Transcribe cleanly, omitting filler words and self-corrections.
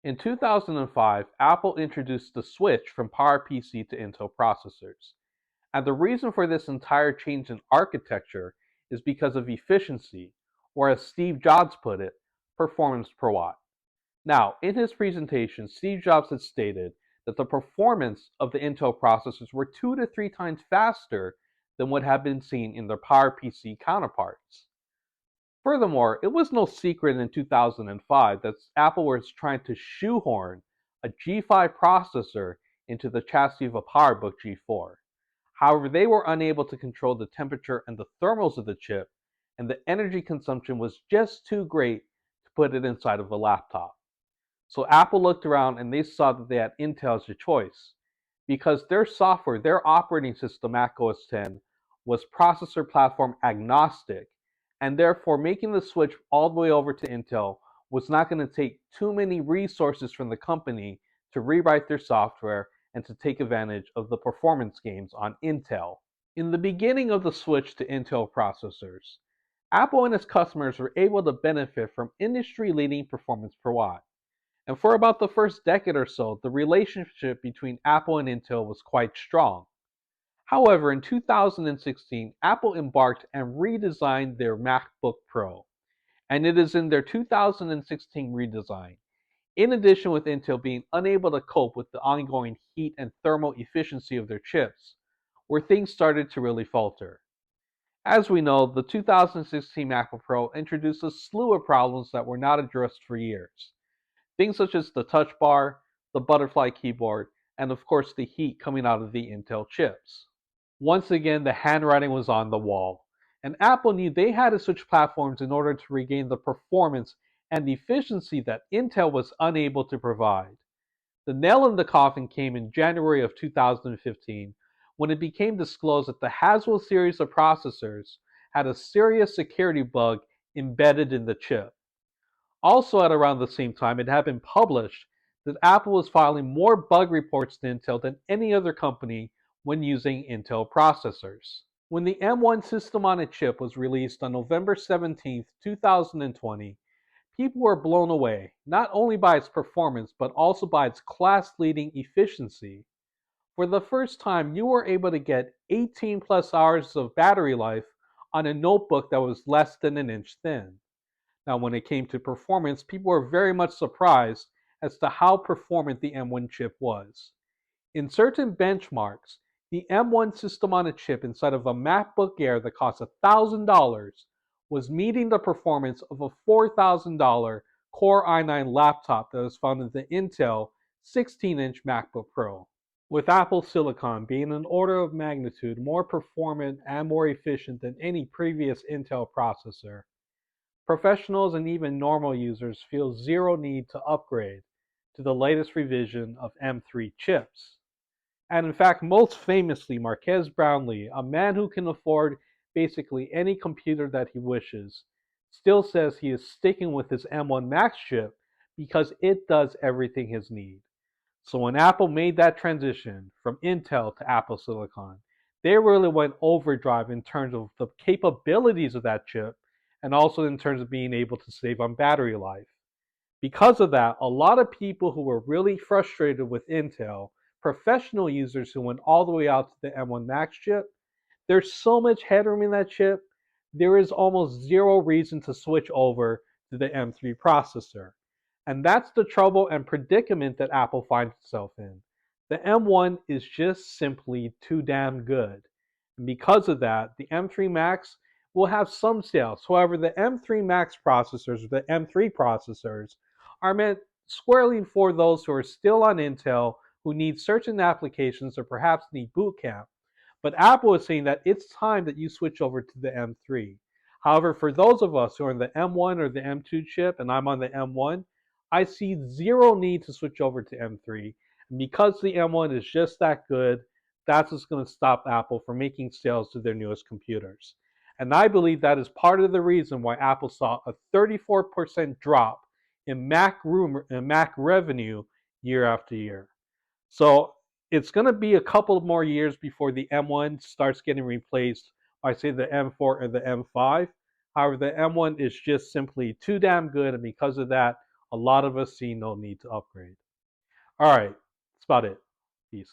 In 2005, Apple introduced the switch from PowerPC to Intel processors. And the reason for this entire change in architecture is because of efficiency, or as Steve Jobs put it, performance per watt. Now, in his presentation, Steve Jobs had stated that the performance of the Intel processors were 2 to 3 times faster than what had been seen in their PowerPC counterparts. Furthermore, it was no secret in 2005 that Apple was trying to shoehorn a G5 processor into the chassis of a PowerBook G4. However, they were unable to control the temperature and the thermals of the chip, and the energy consumption was just too great to put it inside of a laptop. So Apple looked around and they saw that they had Intel as a choice because their software, their operating system, Mac OS X, was processor platform agnostic, and therefore making the switch all the way over to Intel was not going to take too many resources from the company to rewrite their software and to take advantage of the performance gains on Intel. In the beginning of the switch to Intel processors, Apple and its customers were able to benefit from industry-leading performance per watt. And for about the first decade or so, the relationship between Apple and Intel was quite strong. However, in 2016, Apple embarked and redesigned their MacBook Pro. And it is in their 2016 redesign, in addition with Intel being unable to cope with the ongoing heat and thermal efficiency of their chips, where things started to really falter. As we know, the 2016 MacBook Pro introduced a slew of problems that were not addressed for years. Things such as the touch bar, the butterfly keyboard, and of course the heat coming out of the Intel chips. Once again, the handwriting was on the wall, and Apple knew they had to switch platforms in order to regain the performance and efficiency that Intel was unable to provide. The nail in the coffin came in January of 2015 when it became disclosed that the Haswell series of processors had a serious security bug embedded in the chip. Also, at around the same time, it had been published that Apple was filing more bug reports to Intel than any other company when using Intel processors. When the M1 system on a chip was released on November 17, 2020, people were blown away, not only by its performance, but also by its class-leading efficiency. For the first time, you were able to get 18 plus hours of battery life on a notebook that was less than an inch thin. Now, when it came to performance, people were very much surprised as to how performant the M1 chip was. In certain benchmarks, the M1 system on a chip inside of a MacBook Air that cost $1,000 was meeting the performance of a $4,000 Core i9 laptop that was found in the Intel 16-inch MacBook Pro. With Apple Silicon being an order of magnitude more performant and more efficient than any previous Intel processor, professionals and even normal users feel zero need to upgrade to the latest revision of M3 chips. And in fact, most famously, Marques Brownlee, a man who can afford basically any computer that he wishes, still says he is sticking with his M1 Max chip because it does everything his need. So when Apple made that transition from Intel to Apple Silicon, they really went overdrive in terms of the capabilities of that chip and also in terms of being able to save on battery life. Because of that, a lot of people who were really frustrated with Intel, professional users who went all the way out to the M1 Max chip, there's so much headroom in that chip, there is almost zero reason to switch over to the M3 processor. And that's the trouble and predicament that Apple finds itself in. The M1 is just simply too damn good. And because of that, the M3 Max will have some sales. However, the M3 Max processors, or the M3 processors, are meant squarely for those who are still on Intel, who need certain applications or perhaps need boot camp. But Apple is saying that it's time that you switch over to the M3. However, for those of us who are in the M1 or the M2 chip, and I'm on the M1, I see zero need to switch over to M3. And because the M1 is just that good, that's what's going to stop Apple from making sales to their newest computers. And I believe that is part of the reason why Apple saw a 34% drop in Mac revenue year after year. So it's going to be a couple more years before the M1 starts getting replaced by, say, the M4 or the M5. However, the M1 is just simply too damn good, and because of that, a lot of us see no need to upgrade. All right, that's about it. Peace.